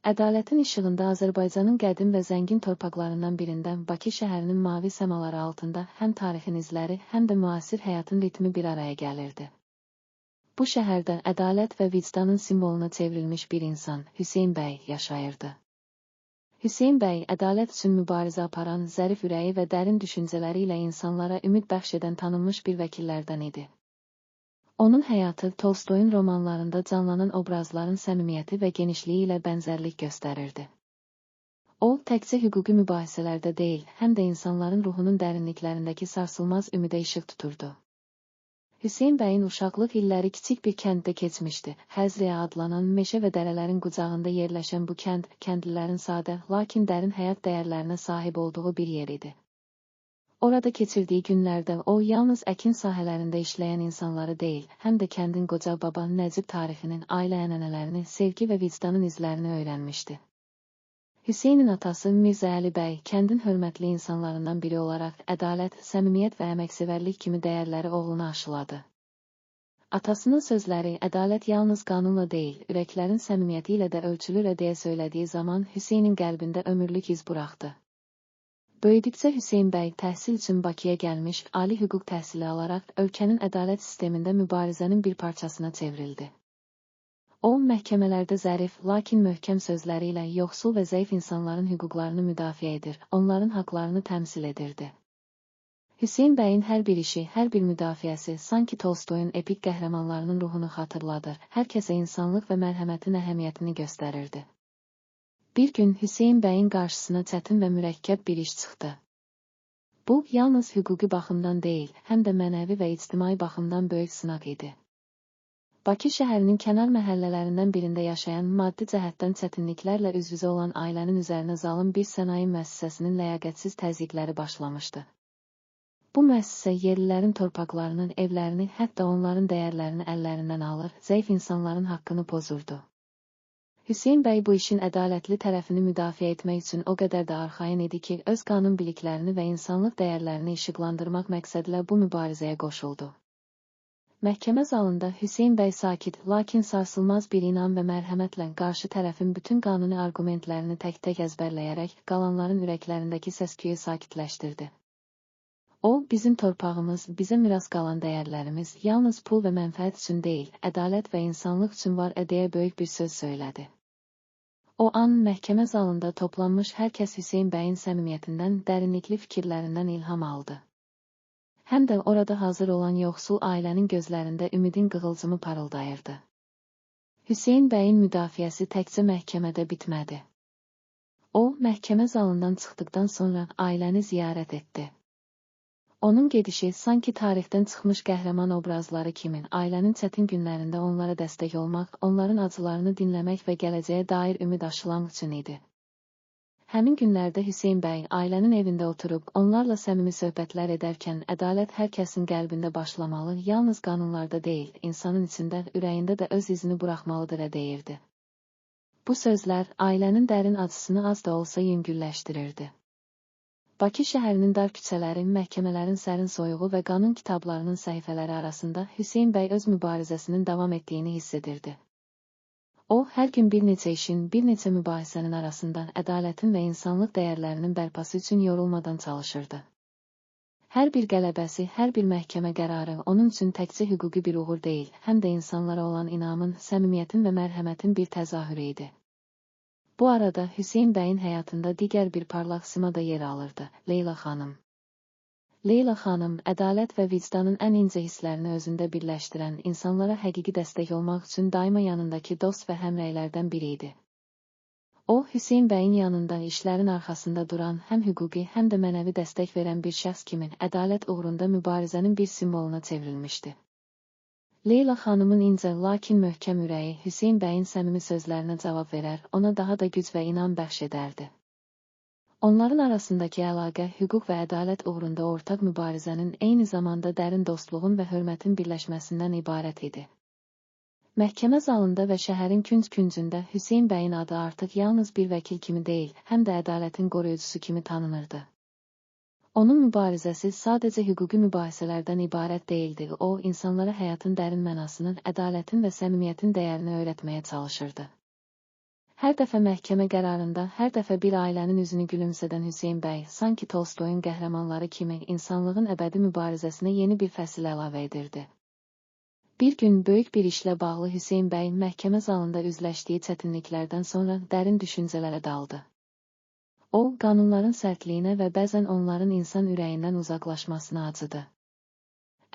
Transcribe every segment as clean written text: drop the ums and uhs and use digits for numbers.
Ədalətin işığında Azərbaycanın qədim və zəngin torpaqlarından birindən Bakı şəhərinin mavi səmaları altında həm tarixin izləri, həm də müasir həyatın ritmi bir araya gəlirdi. Bu şəhərdə ədalət və vicdanın simvoluna çevrilmiş bir insan, Hüseyn bəy, yaşayırdı. Hüseyn bəy, ədalət üçün mübarizə aparan, zərif ürəyi və dərin düşüncələri ilə insanlara ümid bəxş edən tanınmış bir vəkillərdən idi. Onun həyatı Tolstoyun romanlarında canlanan obrazların səmimiyyəti və genişliyi ilə bənzərlik göstərirdi. O, təkcə hüquqi mübahisələrdə deyil, həm də insanların ruhunun dərinliklərindəki sarsılmaz ümidə işıq tuturdu. Hüseyn bəyin uşaqlıq illəri kiçik bir kənddə keçmişdi. Həzriyə adlanan meşə və dərələrin qucağında yerləşən bu kənd, kəndlilərin sadə, lakin dərin həyat dəyərlərinə sahib olduğu bir yer idi. Orada keçirdiyi günlərdə o, yalnız əkin sahələrində işləyən insanları deyil, həm də kəndin qoca baba Nəcib tarixinin, ailə ənənələrini, sevgi və vicdanın izlərini öyrənmişdi. Hüseynin atası Mirzə Əli bəy, kəndin hörmətli insanlarından biri olaraq ədalət, səmimiyyət və əməksevərlik kimi dəyərləri oğluna aşıladı. Atasının sözləri, ədalət yalnız qanunla deyil, ürəklərin səmimiyyəti ilə də ölçülür deyə söylediyi zaman Hüseynin qəlbində ömürlük iz buraxdı. Böyüdükcə Hüseyn bəy təhsil üçün Bakıya gəlmiş, ali hüquq təhsili alaraq ölkənin ədalət sistemində mübarizənin bir parçasına çevrildi. O, məhkəmələrdə zərif, lakin möhkəm sözləri ilə yoxsul və zəif insanların hüquqlarını müdafiə edir, onların haqlarını təmsil edirdi. Hüseyn bəyin hər bir işi, hər bir müdafiəsi sanki Tolstoyun epik qəhrəmanlarının ruhunu xatırladır, hər kəsə insanlıq və mərhəmətin əhəmiyyətini göstərirdi. Bir gün Hüseyn bəyin qarşısına çətin və mürəkkəb bir iş çıxdı. Bu, yalnız hüquqi baxımdan deyil, həm də mənəvi və ictimai baxımdan böyük sınaq idi. Bakı şəhərinin kənar məhəllələrindən birində yaşayan, maddi cəhətdən çətinliklərlə üz-üzə olan ailənin üzərinə zalım bir sənaye müəssisəsinin ləyaqətsiz təzyiqləri başlamışdı. Bu müəssisə yerlilərin torpaqlarının, evlərini, hətta onların dəyərlərini əllərindən alır, zəif insanların haqqını pozurdu. Hüseyn bəy bu işin ədalətli tərəfini müdafiə etmək üçün o qədər də arxayın idi ki, öz qanun biliklərini və insanlıq dəyərlərini işıqlandırmaq məqsədilə bu mübarizəyə qoşuldu. Məhkəmə zalında Hüseyn bəy sakit, lakin sarsılmaz bir inam və mərhəmətlə qarşı tərəfin bütün qanuni arqumentlərini tək-tək əzbərləyərək qalanların ürəklərindəki səs-küyü sakitləşdirdi. O, bizim torpağımız, bizə miras qalan dəyərlərimiz yalnız pul və mənfəət üçün deyil, ədalət və insanlıq üçün var deyə böyük bir söz söylədi. O an məhkəmə zalında toplanmış hər kəs Hüseyn bəyin səmimiyyətindən, dərinlikli fikirlərindən ilham aldı. Həm də orada hazır olan yoxsul ailənin gözlərində ümidin qığılcımı parıldayırdı. Hüseyn bəyin müdafiəsi təkcə məhkəmədə bitmədi. O, məhkəmə zalından çıxdıqdan sonra ailəni ziyarət etdi. Onun gedişi sanki tarixdən çıxmış qəhrəman obrazları kimi ailənin çətin günlərində onlara dəstək olmaq, onların acılarını dinləmək və gələcəyə dair ümid aşılamaq üçün idi. Həmin günlərdə Hüseyn bəy ailənin evində oturub, onlarla səmimi söhbətlər edərkən ədalət hər kəsin qəlbində başlamalı, yalnız qanunlarda deyil, insanın içində, ürəyində də öz izini buraxmalıdır deyirdi. Bu sözlər ailənin dərin acısını az da olsa yüngülləşdirirdi. Bakı şəhərinin dar küçələri, məhkəmələrin sərin soyuğu və qanun kitablarının səhifələri arasında Hüseyn bəy öz mübarizəsinin davam etdiyini hiss edirdi. O, hər gün bir neçə işin, bir neçə mübahisənin arasında ədalətin və insanlıq dəyərlərinin bərpası üçün yorulmadan çalışırdı. Hər bir qələbəsi, hər bir məhkəmə qərarı onun üçün təkcə hüquqi bir uğur deyil, həm də insanlara olan inamın, səmimiyyətin və mərhəmətin bir təzahürü idi. Bu arada Hüseyn bəyin həyatında digər bir parlaq sima da yer alırdı, Leyla xanım. Leyla xanım, ədalət və vicdanın ən incə hisslərini özündə birləşdirən, insanlara həqiqi dəstək olmaq üçün daima yanındakı dost və həmrəylərdən biri idi. O, Hüseyn bəyin yanında işlərin arxasında duran, həm hüquqi, həm də mənəvi dəstək verən bir şəxs kimi ədalət uğrunda mübarizənin bir simvoluna çevrilmişdi. Leyla xanımın incə, lakin möhkəm ürəyi Hüseyn bəyin səmimi sözlərinə cavab verər, ona daha da güc və inam bəxş edərdi. Onların arasındakı əlaqə, hüquq və ədalət uğrunda ortaq mübarizənin eyni zamanda dərin dostluğun və hörmətin birləşməsindən ibarət idi. Məhkəmə zalında və şəhərin künc-küncündə Hüseyn bəyin adı artıq yalnız bir vəkil kimi deyil, həm də ədalətin qoruyucusu kimi tanınırdı. Onun mübarizəsi sadəcə hüquqi mübahisələrdən ibarət deyildi, o, insanlara həyatın dərin mənasını, ədalətin və səmimiyyətin dəyərini öyrətməyə çalışırdı. Hər dəfə məhkəmə qərarında, hər dəfə bir ailənin üzünü gülümsədən Hüseyn bəy, sanki Tolstoyun qəhrəmanları kimi insanlığın əbədi mübarizəsinə yeni bir fəsil əlavə edirdi. Bir gün böyük bir işlə bağlı Hüseyn bəy məhkəmə zalında üzləşdiyi çətinliklərdən sonra dərin düşüncələrə daldı. O, qanunların sərtliyinə və bəzən onların insan ürəyindən uzaqlaşmasına acıdı.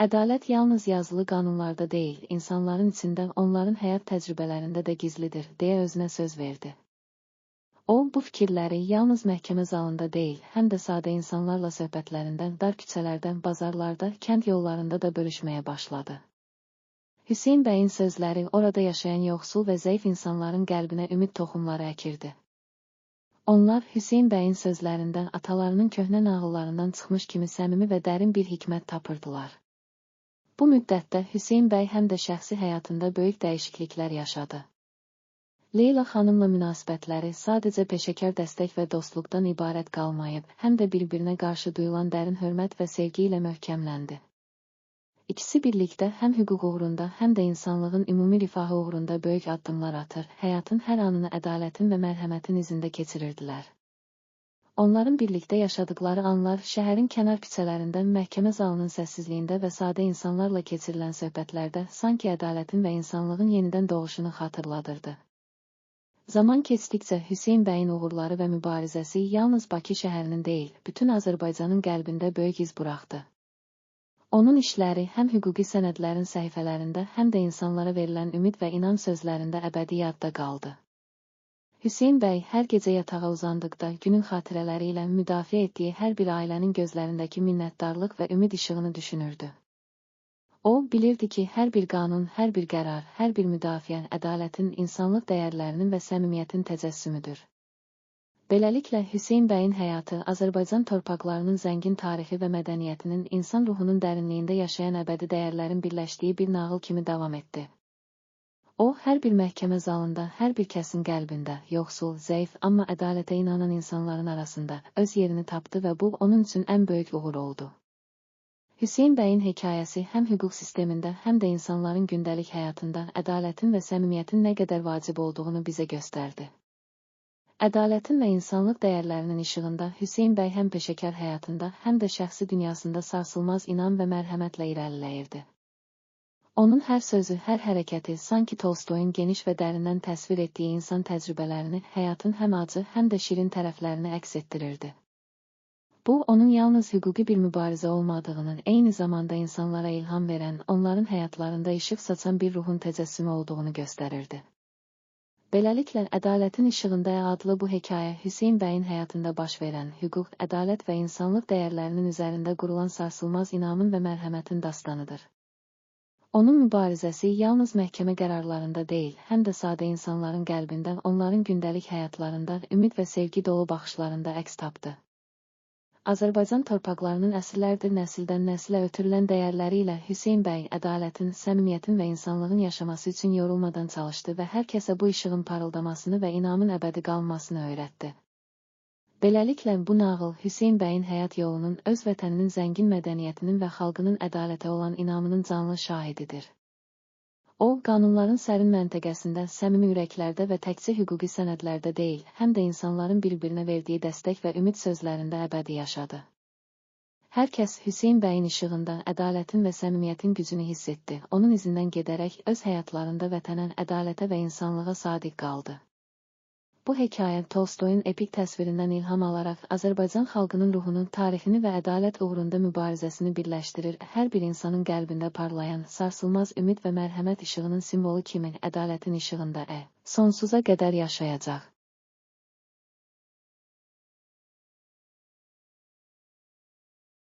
Ədalət yalnız yazılı qanunlarda deyil, insanların içində, onların həyat təcrübələrində də gizlidir, deyə özünə söz verdi. O, bu fikirləri yalnız məhkəmə zalında deyil, həm də sadə insanlarla söhbətlərində, dar küçələrdən, bazarlarda, kənd yollarında da bölüşməyə başladı. Hüseyn bəyin sözləri orada yaşayan yoxsul və zəif insanların qəlbinə ümid toxumları əkirdi. Onlar Hüseyn bəyin sözlərindən atalarının köhnə nağıllarından çıxmış kimi səmimi və dərin bir hikmət tapırdılar. Bu müddətdə Hüseyn bəy həm də şəxsi həyatında böyük dəyişikliklər yaşadı. Leyla xanımla münasibətləri sadəcə peşəkar dəstək və dostluqdan ibarət qalmayıb, həm də bir-birinə qarşı duyulan dərin hörmət və sevgi ilə möhkəmləndi. İkisi birlikdə həm hüquq uğrunda, həm də insanlığın ümumi rifahı uğrunda böyük addımlar atır, həyatın hər anını ədalətin və mərhəmətin izində keçirirdilər. Onların birlikdə yaşadıkları anlar şəhərin kənar küçələrində, məhkəmə zalının səssizliyində və sadə insanlarla keçirilən söhbətlərdə sanki ədalətin və insanlığın yenidən doğuşunu xatırladırdı. Zaman keçdikcə Hüseyn bəyin uğurları və mübarizəsi yalnız Bakı şəhərinin deyil, bütün Azərbaycanın qəlbində böyük iz buraxdı. Onun işləri həm hüquqi sənədlərin səhifələrində, həm də insanlara verilən ümid və inam sözlərində əbədi yadda qaldı. Hüseyn bəy hər gecə yatağa uzandıqda günün xatirələri ilə müdafiə etdiyi hər bir ailənin gözlərindəki minnətdarlıq və ümid işığını düşünürdü. O, bilirdi ki, hər bir qanun, hər bir qərar, hər bir müdafiə ədalətin, insanlıq dəyərlərinin və səmimiyyətin təcəssümüdür. Beləliklə, Hüseyn bəyin həyatı Azərbaycan torpaqlarının zəngin tarixi və mədəniyyətinin, insan ruhunun dərinliyində yaşayan əbədi dəyərlərin birləşdiyi bir nağıl kimi davam etdi. O, hər bir məhkəmə zalında, hər bir kəsin qəlbində, yoxsul, zəif, amma ədalətə inanan insanların arasında öz yerini tapdı və bu, onun üçün ən böyük uğur oldu. Hüseyn bəyin hekayəsi həm hüquq sistemində, həm də insanların gündəlik həyatında ədalətin və səmimiyyətin nə qədər vacib olduğunu bizə göstərdi. Ədalətin və insanlıq dəyərlərinin işığında Hüseyn bəy həm peşəkar həyatında, həm də şəxsi dünyasında sarsılmaz inam və mərhəmətlə irəliləyirdi. Onun hər sözü, hər hərəkəti sanki Tolstoyun geniş və dərindən təsvir etdiyi insan təcrübələrini, həyatın həm acı, həm də şirin tərəflərini əks etdirirdi. Bu, onun yalnız hüquqi bir mübarizə olmadığının, eyni zamanda insanlara ilham verən, onların həyatlarında işıq saçan bir ruhun təcəssümü olduğunu göstərirdi. Beləliklə, Ədalətin İşığında adlı bu hekayə Hüseyn bəyin həyatında baş verən, hüquq, ədalət və insanlıq dəyərlərinin üzərində qurulan sarsılmaz inamın və mərhəmətin dastanıdır. Onun mübarizəsi yalnız məhkəmə qərarlarında deyil, həm də sadə insanların qəlbində, onların gündəlik həyatlarında, ümid və sevgi dolu baxışlarında əks tapdı. Azərbaycan torpaqlarının əsrlərdir nəsildən nəsilə ötürülən dəyərləri ilə Hüseyn bəy ədalətin, səmimiyyətin və insanlığın yaşaması üçün yorulmadan çalışdı və hər kəsə bu işığın parıldamasını və inamın əbədi qalmasını öyrətdi. Beləliklə, bu nağıl Hüseyn bəyin həyat yolunun, öz vətəninin zəngin mədəniyyətinin və xalqının ədalətə olan inamının canlı şahididir. O, qanunların sərin məntəqəsində, səmimi ürəklərdə və təkcə hüquqi sənədlərdə deyil, həm də insanların bir-birinə verdiyi dəstək və ümid sözlərində əbədi yaşadı. Hər kəs Hüseyn bəyin işığında ədalətin və səmimiyyətin gücünü hiss etdi, onun izindən gedərək öz həyatlarında vətənə, ədalətə və insanlığa sadiq qaldı. Bu hekayə Tolstoyun epik təsvirindən ilham alaraq Azərbaycan xalqının ruhunu, tarixini və ədalət uğrunda mübarizəsini birləşdirir, hər bir insanın qəlbində parlayan, sarsılmaz ümid və mərhəmət işığının simvolu kimi ədalətin işığında sonsuza qədər yaşayacaq.